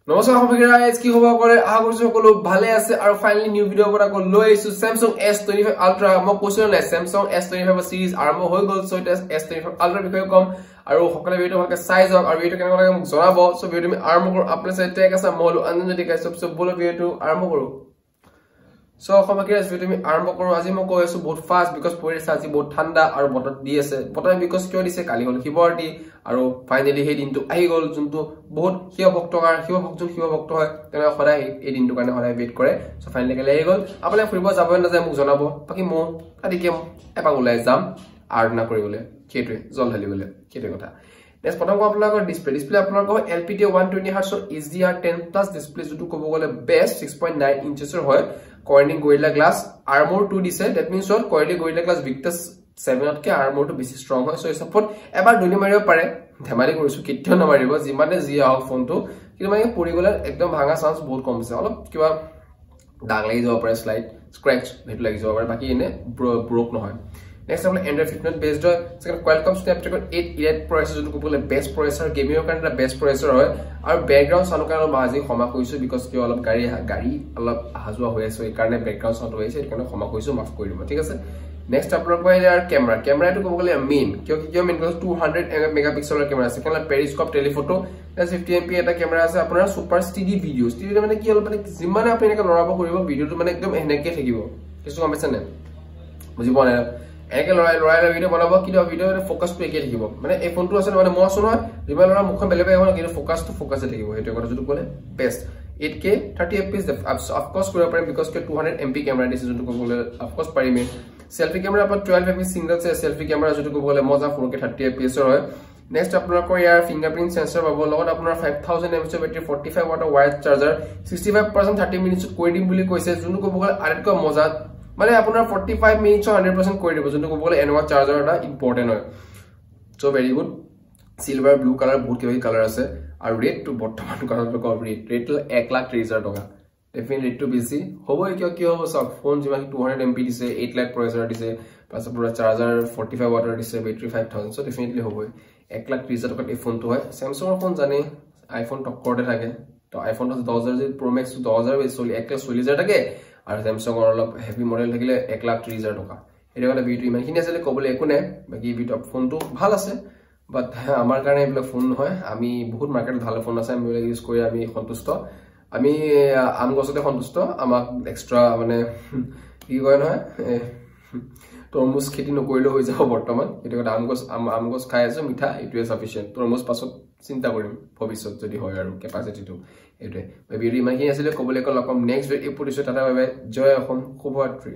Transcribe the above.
নমস্কাৰ সবাইকে কি খবৰ কৰে আশা কৰিছো সকলো ভালে আছে আৰু ফাইনালি নিউ ভিডিও পৰা আকৌ লৈ আহিছো Samsung S25 Ultra মই কৈছো না Samsung S25 সিৰিজ আৰম্ভ হৈ গল সো এটা S25 Ultra বিষয়ে কম আৰু সকলো ভিডিও ভালকে চাই যাওক আৰু ভিডিও কেনেকুৱা লাগে মোক জনাব সো ভিডিও আমি আৰম্ভ কৰো আপোনাৰ সাথে টেক আছে মহল অঞ্জনজ্যোতি গাইছ সব বলো ভিডিওটো আৰম্ভ কৰো সো সবাইকে ভিডিও আমি আৰম্ভ কৰো আজি মই কৈ আছো বহুত ফাস্ট বিকজ পৰিছে আজি বহুত ঠাণ্ডা আৰু বতৰ দি আছে বতৰ বিকজ কিয় দিছে কালি হল শিৱৰাত্ৰি আৰু ফাইনালি সেই দিনটো আহি গল যোনটো বহুত শিৱ ভক্ত হয় তেনে সদায় এই দিনটো কাৰণে সদায় ৱেট কৰে সো ফাইনালি কালি আহি গল আপোনালোকে ফুৰিব যাব না যায় মোক জনাব বাকি মই আজি কেম এপাক ওলাই যাম আৰ্টনা কৰিবলৈ কেটে জল ঢালিবলৈ কেটে কথা নেক্সট প্ৰথম কোৱা আপোনালোকৰ ডিসপ্লে আপোনালোকৰ LPD 120 Hz HDR10+ ডিসপ্লে যোনটো ক'ব গলে বেষ্ট 6.9 ইঞ্চেছৰ হয় Corning Gorilla Glass Armor 2 দিছে that means what Corning Gorilla Glass Victus 7 K Armor টো বেছি strong হয় so support এবাৰ দুলি মাৰিব পাৰে ধেমালি কৰিছো কিট্টিও নমাৰিব যিমানে জি আও ফোনটো কিন্তু মানে পৰি গলে একদম ভাঙা চান্স বহুত কম আছে অলপ কিবা দাগ লাগি যাব পাৰে স্লাইড স্ক্ৰ্যাচ ভেট লাগি যাব পাৰে বাকি এনে ব্ৰোক নহয় Next आपण Android 15 based হয় second Qualcomm Snapdragon 8 Elite processor যোনটো ক'বলে বেষ্ট processor গেমিংৰ কাৰণে বেষ্ট processor হয় আৰু ব্যাকগ্ৰাউণ্ড সাউণ্ড কাৰণে মাজি ক্ষমা কৰিছো বিকজ কি অলপ গাড়ী অলপ হাজুৱা হৈ আছে এই কাৰণে ব্যাকগ্ৰাউণ্ড সাউণ্ড হৈ আছে এই কাৰণে ক্ষমা কৰিছো মাফ কৰি দিব ঠিক আছে নেক্সট আপোনাৰ কয় ইয়াৰ কেমেৰাটো ক'বলে মেইন কিয় মেইন কৈছো 200 মেগাপিক্সেলৰ কেমেৰা আছে কেলা পেৰিস্কোপ টেলিফটো 50 MP এটা কেমেৰা আছে আপোনাৰ সুপাৰ স্টিডি ভিডিও মানে কি অলপ মানে যিমানে আপুনি এনেকা লৰাব কৰিব ভিডিওটো মানে একদম এনেকে থাকিব কিছু গম পাইছে নে বুজি পোৱা নাই একে লৰাই ভিডিও বনাব কিন্তু ভিডিওৰ ফোকাসটো একে থাকিব মানে এই ফোনটো আছে মানে মই শুনো যিমান লৰা মুখ বেলেগ বেলেগ হয় কিন্তু ফোকাসে থাকিব হেটো কথা যদি ক'লে best 8K 30 fps of course কৰিব পাৰিম because 200 MP কেমেৰা দিছে যোনটো ক'বলে of course পাৰিম সেলফি কেমেৰা পৰা 12 MP সিঙ্গল সেলফি কেমেৰা যোনটো ক'বলে মজা 4K 30 fps হয় নেক্সট আপোনালোকৰ ইয়াৰ ফিংগাৰপ্ৰিন্ট সেন্সৰ পাব লগত আপোনাৰ 5000 mAh বেটাৰী 45 ওয়াট ওয়্যাৰড চাৰ্জাৰ 65% 30 মিনিটত কৈ দিম বুলি কৈছে যোনটো ক'বলে আৰেতকৈ মজা মানে আপোনাৰ 45 মিনিটছ 100% কৰি দিব যোনটো ক'বলে এনওয়া চাৰ্জাৰ এটা ইম্পৰ্টেন্ট হয় so very good silver blue colour বহুত কিবা কালাৰ আছে আৰু ৰেড টু বৰ্তমান কালাৰটো ৰেড 1,30,000 টকা ডেফিনেটলি ৰেড টু বেছি হ'ব কি হ'ব সব ফোন যিমান 200 MP দিছে 8 লাখ প্ৰচেছৰ দিছে প্লাস পুৰা চাৰ্জাৰ 45 ওয়াটৰ দিছে বেটাৰী 5000 সো ডেফিনেটলি হ'ব 1,30,000 টকা এই ফোনটো হয় স্যামসাঙৰ ফোন জানে আইফোন টক্কৰতে থাকে তো আইফোন 10000 Pro Max 10000 চলি 1,40,000 থাকে আৰু স্যামসাঙৰ অলপ হেভি মডেল থাকিলে 1,30,000 টকা এটা কথা ভিডিও ইমানখিনি আছে ক'বলে একো নাই বাকি ভিডিও ফোনটো ভাল আছে বাট আমাৰ কাৰণে এইবিলাক ফোন নহয় আমি বহুত মাৰ্কেট ভাল ফোন আছে আমি ইউজ কৰি আমি সন্তুষ্ট আমি আম গছতে সন্তুষ্ট আমাক এক্সট্ৰা মানে কি কয় নহয় তৰমুজ খেতি নকৰিলে হৈ যাব বৰ্তমান এটা কথা আম গছ খাই আছে মিঠা ইটোৱে সাফিশিয়েন্ট তৰমুজ পাছত চিন্তা কৰিম ভৱিষ্যত যদি হয় আৰু কেপাসিটিটো এটোৱে ভিডিও ইমানখিনি আছিল ক'বলে লকম next episode tata bye bye জয় অসম শুভৰাত্ৰি